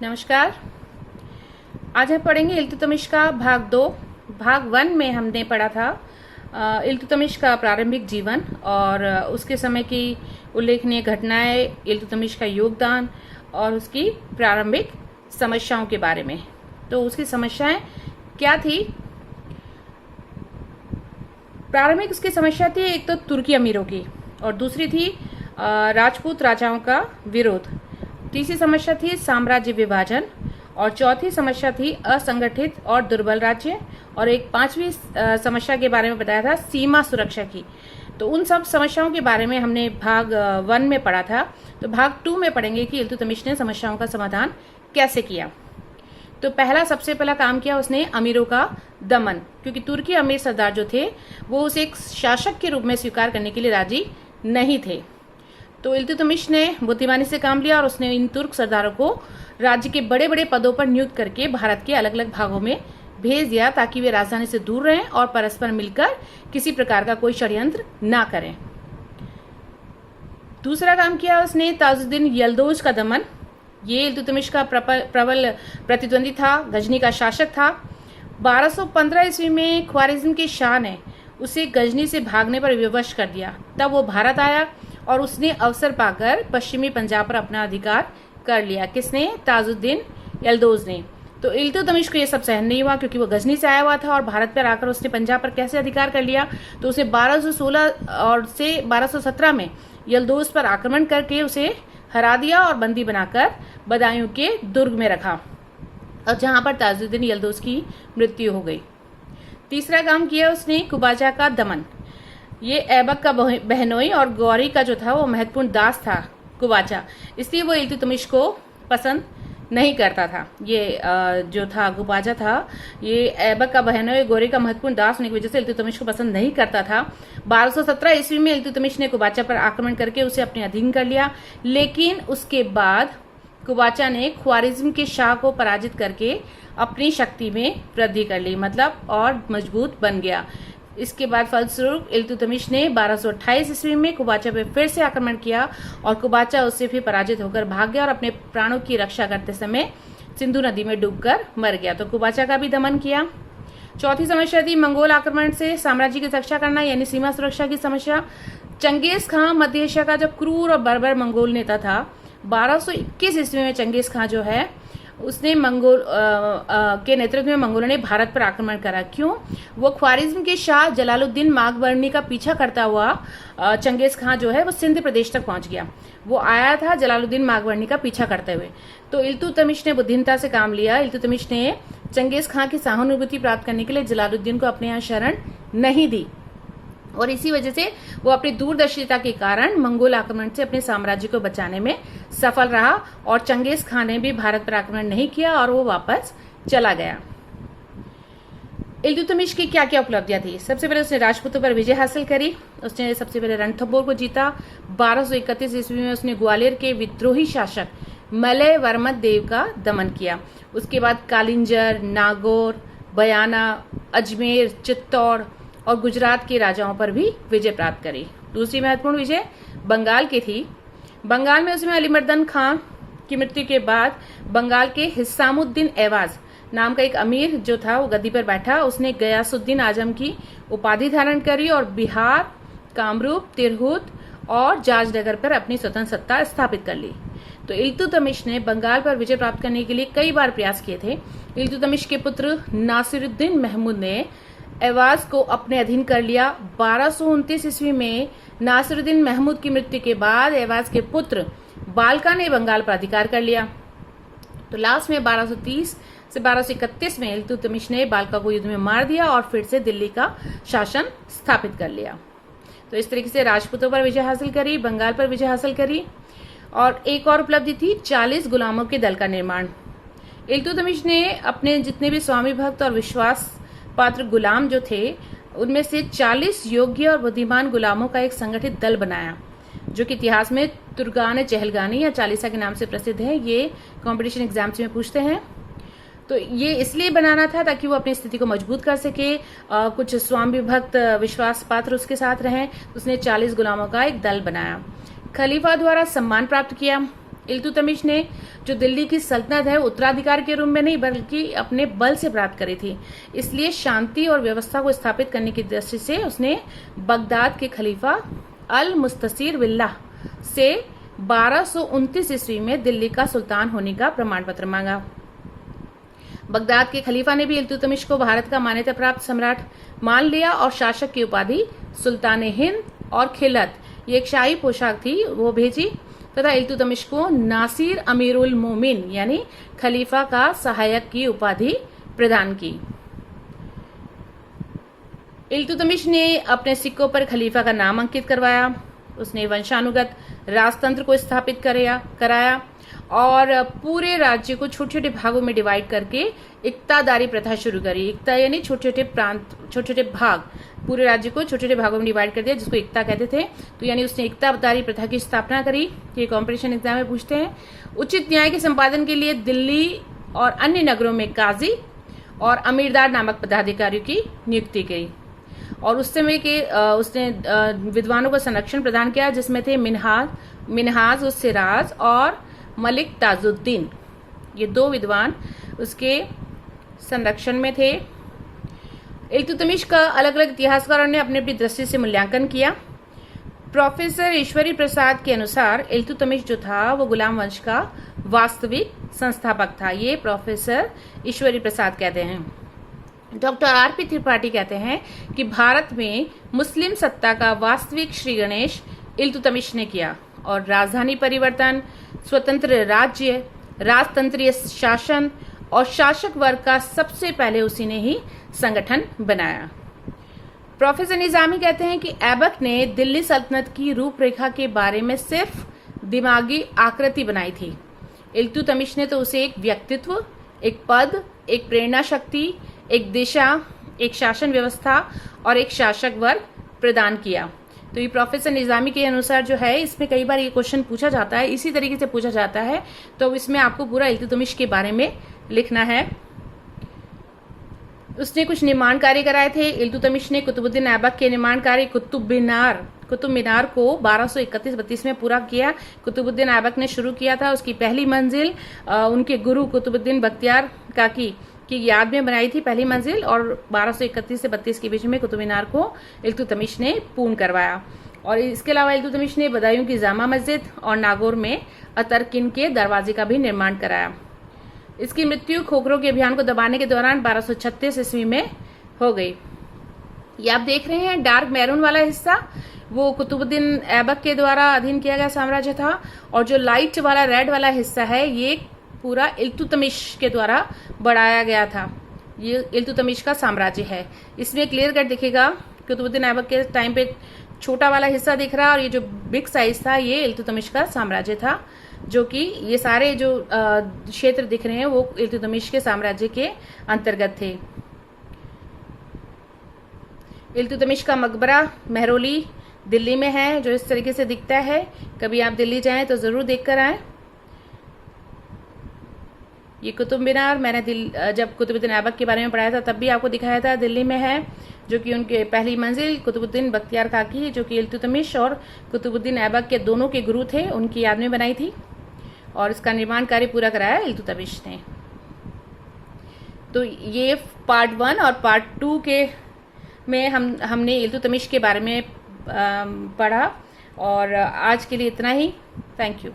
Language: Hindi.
नमस्कार। आज हम पढ़ेंगे इल्तुतमिश का भाग 2। भाग 1 में हमने पढ़ा था इल्तुतमिश का प्रारंभिक जीवन और उसके समय की उल्लेखनीय घटनाएं, इल्तुतमिश का योगदान और उसकी प्रारंभिक समस्याओं के बारे में। तो उसकी समस्याएं क्या थी? प्रारंभिक उसकी समस्या थी, एक तो तुर्की अमीरों की और दूसरी थी राजपूत राजाओं का विरोध। तीसरी समस्या थी साम्राज्य विभाजन और चौथी समस्या थी असंगठित और दुर्बल राज्य और एक पांचवी समस्या के बारे में बताया था सीमा सुरक्षा की। तो उन सब समस्याओं के बारे में हमने भाग 1 में पढ़ा था। तो भाग 2 में पढ़ेंगे कि इल्तुतमिश ने समस्याओं का समाधान कैसे किया। तो सबसे पहला काम किया उसने अमीरों का दमन, क्योंकि तुर्की अमीर सरदार जो थे वो उसे एक शासक के रूप में स्वीकार करने के लिए राजी नहीं थे। तो इल्तुतमिश ने बुद्धिमानी से काम लिया और उसने इन तुर्क सरदारों को राज्य के बड़े बड़े पदों पर नियुक्त करके भारत के अलग अलग भागों में भेज दिया ताकि वे राजधानी से दूर रहें और परस्पर मिलकर किसी प्रकार का कोई षड्यंत्र ना करें। दूसरा काम किया उसने ताजुद्दीन यल्दौज का दमन। ये इल्तुतमिश का प्रबल प्रतिद्वंदी था, गजनी का शासक था। 1215 ईस्वी में ख्वारिज्म के शाह ने उसे गजनी से भागने पर विवश कर दिया। तब वो भारत आया और उसने अवसर पाकर पश्चिमी पंजाब पर अपना अधिकार कर लिया। किसने? ताजुद्दीन यल्दौज ने। तो इल्तुतमिश को ये सब सहन नहीं हुआ, क्योंकि वो गजनी से आया हुआ था और भारत पर आकर उसने पंजाब पर कैसे अधिकार कर लिया। तो उसे 1216 और से 1217 में यल्दौज पर आक्रमण करके उसे हरा दिया और बंदी बनाकर बदायूं के दुर्ग में रखा, और जहां पर ताजुद्दीन यल्दौज की मृत्यु हो गई। तीसरा काम किया उसने कुबाचा का दमन। ये ऐबक का बहनोई और गौरी का जो था वो महत्वपूर्ण दास था कुबाचा, इसलिए वो इल्तुतमिश को पसंद नहीं करता था। ये जो था कुबाचा था, ये ऐबक का बहनोई गौरी का महत्वपूर्ण दास होने की वजह से इल्तुतमिश को पसंद नहीं करता था। 1217 ईस्वी में इल्तुतमिश ने कुबाचा पर आक्रमण करके उसे अपने अधीन कर लिया, लेकिन उसके बाद कुबाचा ने ख्वारिज्म के शाह को पराजित करके अपनी शक्ति में वृद्धि कर ली, मतलब और मजबूत बन गया। इसके बाद फलस्वरूप इल्तुतमिश ने 1228 ईस्वी में कुबाचा पर फिर से आक्रमण किया और कुबाचा उससे फिर पराजित होकर भाग गया और अपने प्राणों की रक्षा करते समय सिंधु नदी में डूबकर मर गया। तो कुबाचा का भी दमन किया। चौथी समस्या थी मंगोल आक्रमण से साम्राज्य की रक्षा करना, यानी सीमा सुरक्षा की समस्या। चंगेज खां मध्य एशिया का जो क्रूर और बर्बर मंगोल नेता था, 1221 ईस्वी में चंगेज खां जो है उसने मंगोल के नेतृत्व में मंगोलों ने भारत पर आक्रमण करा। क्यों? वो ख्वारिज्म के शाह जलालुद्दीन मागवर्णी का पीछा करता हुआ चंगेज खां जो है वो सिंध प्रदेश तक पहुंच गया। वो आया था जलालुद्दीन मागवर्णी का पीछा करते हुए। तो इल्तुतमिश ने बुद्धिमत्ता से काम लिया। इल्तुतमिश ने चंगेज खां की सहानुभूति प्राप्त करने के लिए जलालुद्दीन को अपने यहाँ शरण नहीं दी, और इसी वजह से वो अपनी दूरदर्शिता के कारण मंगोल आक्रमण से अपने साम्राज्य को बचाने में सफल रहा, और चंगेज खां ने भी भारत पर आक्रमण नहीं किया और वो वापस चला गया। इल्तुतमिश की क्या क्या उपलब्धियां थी? सबसे पहले उसने राजपूतों पर विजय हासिल करी। उसने सबसे पहले रणथंभौर को जीता। 1231 ईस्वी में उसने ग्वालियर के विद्रोही शासक मलय वर्मद देव का दमन किया। उसके बाद कालिंजर, नागौर, बयाना, अजमेर, चित्तौड़ और गुजरात के राजाओं पर भी विजय प्राप्त करी। दूसरी महत्वपूर्ण विजय बंगाल की थी। बंगाल में उसमें अलीमर्दन खां की मृत्यु के बाद बंगाल के हिस्सामुद्दीन ऐवाज नाम का एक अमीर जो था वो गद्दी पर बैठा। उसने गयासुद्दीन आजम की उपाधि धारण करी और बिहार, कामरूप, तिरहुत और जाजनगर पर अपनी स्वतंत्र सत्ता स्थापित कर ली। तो इल्तुतमिश ने बंगाल पर विजय प्राप्त करने के लिए कई बार प्रयास किए थे। इल्तुतमिश के पुत्र नासिरुद्दीन महमूद ने ऐवाज को अपने अधीन कर लिया। 1229 ईस्वी में नासिरुद्दीन महमूद की मृत्यु के बाद ऐवाज के पुत्र बालका ने बंगाल पर अधिकार कर लिया। तो लास्ट में 1230 से 1231 में इल्तुतमिश ने बालका को युद्ध में मार दिया और फिर से दिल्ली का शासन स्थापित कर लिया। तो इस तरीके से राजपूतों पर विजय हासिल करी, बंगाल पर विजय हासिल करी, और एक और उपलब्धि थी 40 गुलामों के दल का निर्माण। इल्तुतमिश ने अपने जितने भी स्वामी भक्त और विश्वास पात्र गुलाम जो थे उनमें से 40 योग्य और बुद्धिमान गुलामों का एक संगठित दल बनाया, जो कि इतिहास में तुर्गान चहलगानी या चालीसा के नाम से प्रसिद्ध है। ये कंपटीशन एग्जाम्स में पूछते हैं। तो ये इसलिए बनाना था ताकि वो अपनी स्थिति को मजबूत कर सके। कुछ स्वामी भक्त विश्वास पात्र उसके साथ रहें। उसने 40 गुलामों का एक दल बनाया। खलीफा द्वारा सम्मान प्राप्त किया। इल्तुतमिश ने जो दिल्ली की सल्तनत है उत्तराधिकार के रूप में नहीं बल्कि अपने बल से प्राप्त करी थी। इसलिए शांति और व्यवस्था को स्थापित करने की दृष्टि से उसने बगदाद के खलीफा अल मुस्तसीर बिल्लाह से 1229 ईस्वी में दिल्ली का सुल्तान होने का प्रमाण पत्र मांगा। बगदाद के खलीफा ने भी इल्तुतमिश को भारत का मान्यता प्राप्त सम्राट मान लिया और शासक की उपाधि सुल्तान हिंद और खिलत, ये एक शाही पोशाक थी, वो भेजी तथा इल्तुतमिश को नासिर अमीरुल मोमिन यानी खलीफा का सहायक की उपाधि प्रदान की। इल्तुतमिश ने अपने सिक्कों पर खलीफा का नाम अंकित करवाया। उसने वंशानुगत राजतंत्र को स्थापित कराया और पूरे राज्य को छोटे छोटे भागों में डिवाइड करके इक्तादारी प्रथा शुरू करी। इक्ता यानी छोटे छोटे प्रांत, छोटे छोटे भाग, पूरे राज्य को छोटे छोटे भागों में डिवाइड कर दिया, जिसको इक्ता कहते थे। तो यानी उसने इक्तादारी प्रथा की स्थापना करी। ये कॉम्पिटिशन एग्जाम में पूछते हैं। उचित न्याय के संपादन के लिए दिल्ली और अन्य नगरों में काजी और अमीरदार नामक पदाधिकारियों की नियुक्ति की और उस समय के उसने विद्वानों को संरक्षण प्रदान किया, जिसमें थे मिनहाज उस सिराज और मलिक ताजुद्दीन। ये 2 विद्वान उसके संरक्षण में थे। इल्तुतमिश का अलग अलग इतिहासकारों ने अपनी अपनी दृष्टि से मूल्यांकन किया। प्रोफेसर ईश्वरी प्रसाद के अनुसार इल्तुतमिश जो था वो गुलाम वंश का वास्तविक संस्थापक था। ये प्रोफेसर ईश्वरी प्रसाद कहते हैं। Doctor RP. त्रिपाठी कहते हैं कि भारत में मुस्लिम सत्ता का वास्तविक श्री गणेश इल्तुतमिश ने किया और राजधानी परिवर्तन, स्वतंत्र राज्य, राजतंत्रीय शासन और शासक वर्ग का सबसे पहले उसी ने ही संगठन बनाया। प्रोफेसर निजामी कहते हैं कि ऐबक ने दिल्ली सल्तनत की रूपरेखा के बारे में सिर्फ दिमागी आकृति बनाई थी। इल्तुतमिश ने तो उसे एक व्यक्तित्व, एक पद, एक प्रेरणा शक्ति, एक दिशा, एक शासन व्यवस्था और एक शासक वर्ग प्रदान किया। तो ये प्रोफेसर निजामी के अनुसार जो है, इसमें कई बार ये क्वेश्चन पूछा जाता है, इसी तरीके से पूछा जाता है। तो इसमें आपको पूरा इल्तुतमिश के बारे में लिखना है। उसने कुछ निर्माण कार्य कराए थे। इल्तुतमिश ने कुतुबुद्दीन ऐबक के निर्माण कार्य कुतुब मीनार को 1231-32 में पूरा किया। कुतुबुद्दीन ऐबक ने शुरू किया था। उसकी पहली मंजिल उनके गुरु कुतुबुद्दीन बख्तियार काकी की याद में बनाई थी, पहली मंजिल, और 1231 से 32 के बीच में कुतुब मीनार को इल्तुतमिश ने पूर्ण करवाया। और इसके अलावा इल्तुतमिश ने बदायूं की जामा मस्जिद और नागौर में अतरकिन के दरवाजे का भी निर्माण कराया। इसकी मृत्यु खोखरों के अभियान को दबाने के दौरान 1236 ईस्वी में हो गई। ये आप देख रहे हैं डार्क मैरून वाला हिस्सा, वो कुतुबुद्दीन ऐबक के द्वारा अधीन किया गया साम्राज्य था, और जो लाइट वाला रेड वाला हिस्सा है ये पूरा इल्तुतमिश के द्वारा बढ़ाया गया था। ये इल्तुतमिश का साम्राज्य है। इसमें क्लियर कट दिखेगा, कुतुबुद्दीन ऐबक के टाइम पे छोटा वाला हिस्सा दिख रहा है और ये जो बिग साइज था ये इल्तुतमिश का साम्राज्य था, जो कि ये सारे जो क्षेत्र दिख रहे हैं वो इल्तुतमिश के साम्राज्य के अंतर्गत थे। इल्तुतमिश का मकबरा मेहरौली दिल्ली में है, जो इस तरीके से दिखता है। कभी आप दिल्ली जाएं तो जरूर देख कर आएं। ये कुतुब मीनार मैंने जब कुतुबुद्दीन ऐबक के बारे में पढ़ाया था तब भी आपको दिखाया था, दिल्ली में है, जो कि उनके पहली मंजिल कुतुबुद्दीन बख्तियार काकी, जो कि इल्तुतमिश और कुतुबुद्दीन ऐबक के दोनों के गुरु थे, उनकी याद में बनाई थी, और इसका निर्माण कार्य पूरा कराया इल्तुतमिश ने। तो ये पार्ट 1 और पार्ट 2 के में हमने इल्तुतमिश के बारे में पढ़ा, और आज के लिए इतना ही। Thank you.